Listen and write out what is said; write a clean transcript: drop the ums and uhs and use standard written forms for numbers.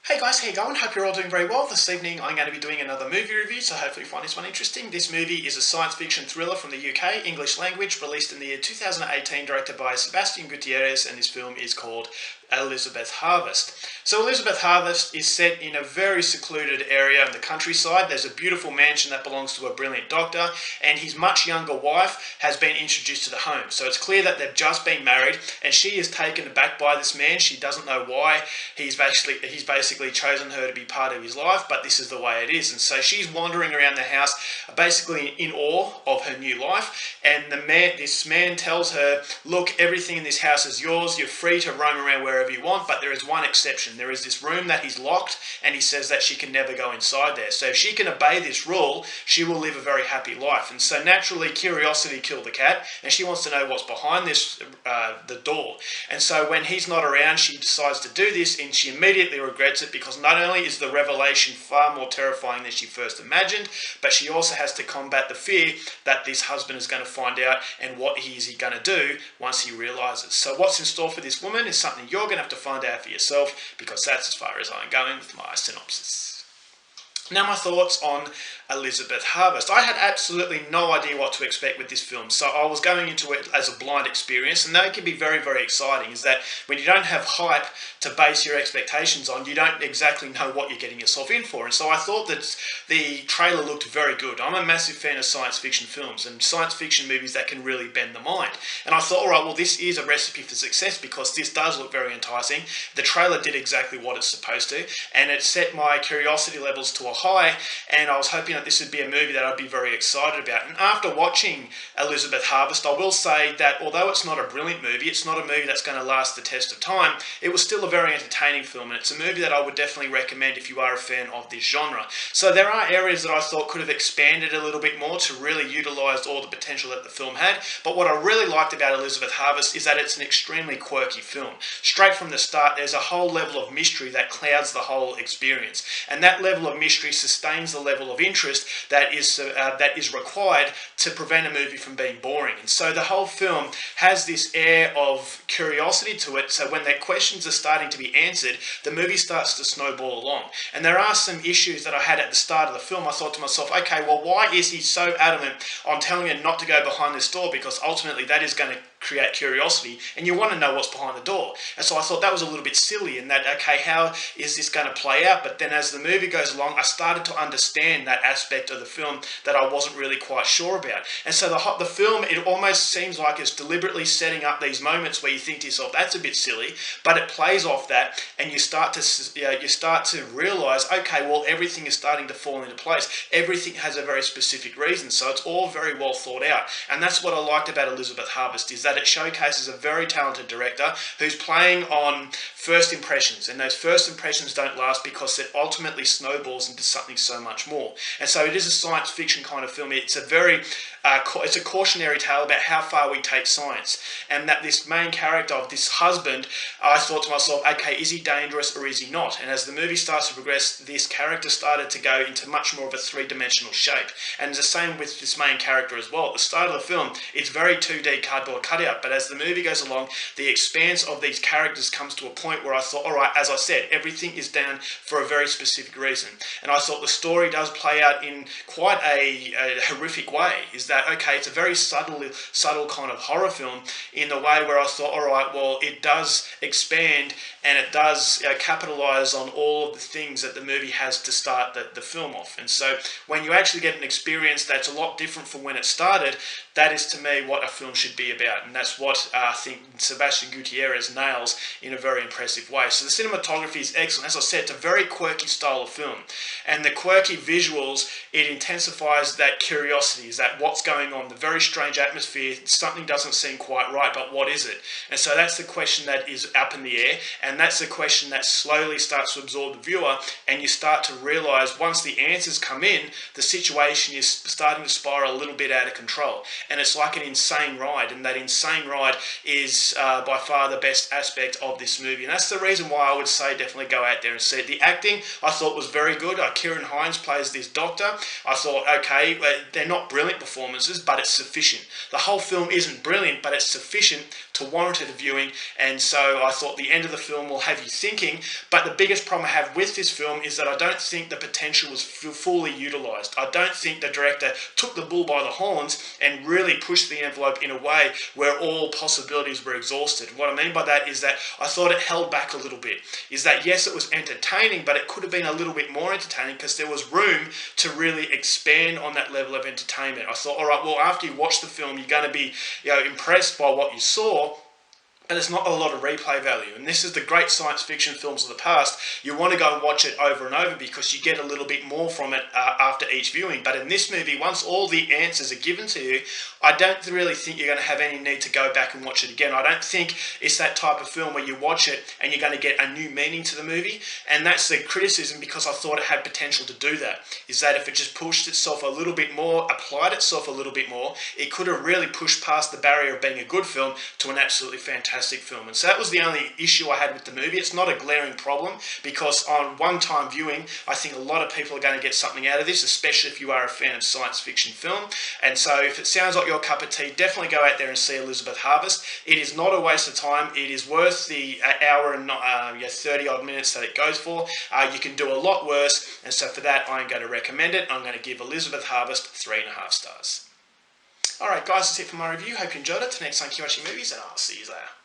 Hey guys, how you going? Hope you're all doing very well. This evening I'm going to be doing another movie review, so hopefully you find this one interesting. This movie is a science fiction thriller from the UK, English language, released in the year 2018, directed by Sebastian Gutierrez, and this film is called Elizabeth Harvest. So Elizabeth Harvest is set in a very secluded area in the countryside. There's a beautiful mansion that belongs to a brilliant doctor, and his much younger wife has been introduced to the home. So it's clear that they've just been married, and she is taken aback by this man. She doesn't know why. He's basically chosen her to be part of his life, but this is the way it is. And so she's wandering around the house, basically in awe of her new life. And this man tells her, "Look, everything in this house is yours. You're free to roam around wherever you want, but there is one exception. There is this room that he's locked, and he says that she can never go inside there. So if she can obey this rule, she will live a very happy life." And so naturally, curiosity killed the cat, and she wants to know what's behind the door. And so when he's not around, she decides to do this, and she immediately regrets it, because not only is the revelation far more terrifying than she first imagined, but she also has to combat the fear that this husband is going to find out, and what is he going to do once he realizes. So what's in store for this woman is something you're going to have to find out for yourself, because that's as far as I'm going with my synopsis. Now, my thoughts on Elizabeth Harvest. I had absolutely no idea what to expect with this film, so I was going into it as a blind experience, and that can be very, very exciting, is that when you don't have hype to base your expectations on, you don't exactly know what you're getting yourself in for. And so I thought that the trailer looked very good. I'm a massive fan of science fiction films and science fiction movies that can really bend the mind. And I thought, all right, well, this is a recipe for success, because this does look very enticing. The trailer did exactly what it's supposed to, and it set my curiosity levels to a high, and I was hoping that this would be a movie that I'd be very excited about. And after watching Elizabeth Harvest, I will say that although it's not a brilliant movie, it's not a movie that's going to last the test of time, it was still a very entertaining film, and it's a movie that I would definitely recommend if you are a fan of this genre. So there are areas that I thought could have expanded a little bit more to really utilise all the potential that the film had, but what I really liked about Elizabeth Harvest is that it's an extremely quirky film. Straight from the start, there's a whole level of mystery that clouds the whole experience, and that level of mystery sustains the level of interest that is required to prevent a movie from being boring. And so the whole film has this air of curiosity to it, so when their questions are starting to be answered, the movie starts to snowball along. And there are some issues that I had at the start of the film. I thought to myself, okay, well, why is he so adamant on telling her not to go behind this door, because ultimately that is going to create curiosity, and you want to know what's behind the door. And so I thought that was a little bit silly, in that, okay, how is this going to play out? But then as the movie goes along, I started to understand that aspect of the film that I wasn't really quite sure about. And so the film, it almost seems like it's deliberately setting up these moments where you think to yourself, that's a bit silly, but it plays off that, and you start to realize, okay, well, everything is starting to fall into place. Everything has a very specific reason, so it's all very well thought out. And that's what I liked about Elizabeth Harvest, is that it showcases a very talented director who's playing on first impressions, and those first impressions don't last, because it ultimately snowballs into something so much more. And so it is a science fiction kind of film. It's a very it's a cautionary tale about how far we take science, and that this main character of this husband, I thought to myself, okay, is he dangerous or is he not? And as the movie starts to progress, this character started to go into much more of a three-dimensional shape, and it's the same with this main character as well. At the start of the film, it's very 2D cardboard cutout, but as the movie goes along, the expanse of these characters comes to a point where I thought, all right, as I said, everything is done for a very specific reason. And I thought the story does play out in quite a horrific way, is that, okay, it's a very subtle kind of horror film, in the way where I thought, all right, well, it does expand, and it does capitalise on all of the things that the movie has to start the film off. And so when you actually get an experience that's a lot different from when it started, that is to me what a film should be about, and that's what I think Sebastian Gutierrez nails in a very impressive way. So the cinematography is excellent. As I said, it's a very quirky style of film, and the quirky visuals, it intensifies that curiosity, is that what's going on, the very strange atmosphere, something doesn't seem quite right, but what is it? And so that's the question that is up in the air, and that's the question that slowly starts to absorb the viewer, and you start to realise once the answers come in, the situation is starting to spiral a little bit out of control. And it's like an insane ride, and that insane ride is by far the best aspect of this movie. And that's the reason why I would say definitely go out there and see it. The acting, I thought, was very good. Kieran Hines plays this doctor, Doctor. I thought, okay, they're not brilliant performances, but it's sufficient. The whole film isn't brilliant, but it's sufficient to warrant a viewing, and so I thought the end of the film will have you thinking. But the biggest problem I have with this film is that I don't think the potential was fully utilised. I don't think the director took the bull by the horns and really pushed the envelope in a way where all possibilities were exhausted. What I mean by that is that I thought it held back a little bit. Is that yes, it was entertaining, but it could have been a little bit more entertaining because there was room to really expand on that level of entertainment. I thought, all right, well, after you watch the film, you're going to be, impressed by what you saw, and there's not a lot of replay value. And this is the great science fiction films of the past. You want to go and watch it over and over because you get a little bit more from it after each viewing. But in this movie, once all the answers are given to you, I don't really think you're going to have any need to go back and watch it again. I don't think it's that type of film where you watch it and you're going to get a new meaning to the movie. And that's the criticism, because I thought it had potential to do that, is that if it just pushed itself a little bit more, applied itself a little bit more, it could have really pushed past the barrier of being a good film to an absolutely fantastic film. And so that was the only issue I had with the movie. It's not a glaring problem, because on one-time viewing, I think a lot of people are going to get something out of this, especially if you are a fan of science fiction film. And so if it sounds like your cup of tea, definitely go out there and see Elizabeth Harvest. It is not a waste of time. It is worth the hour and 30 odd minutes that it goes for. You can do a lot worse, and so for that, I'm going to recommend it. I'm going to give Elizabeth Harvest 3.5 stars. Alright guys, that's it for my review. Hope you enjoyed it. Till next time, keep watching movies, and I'll see you later.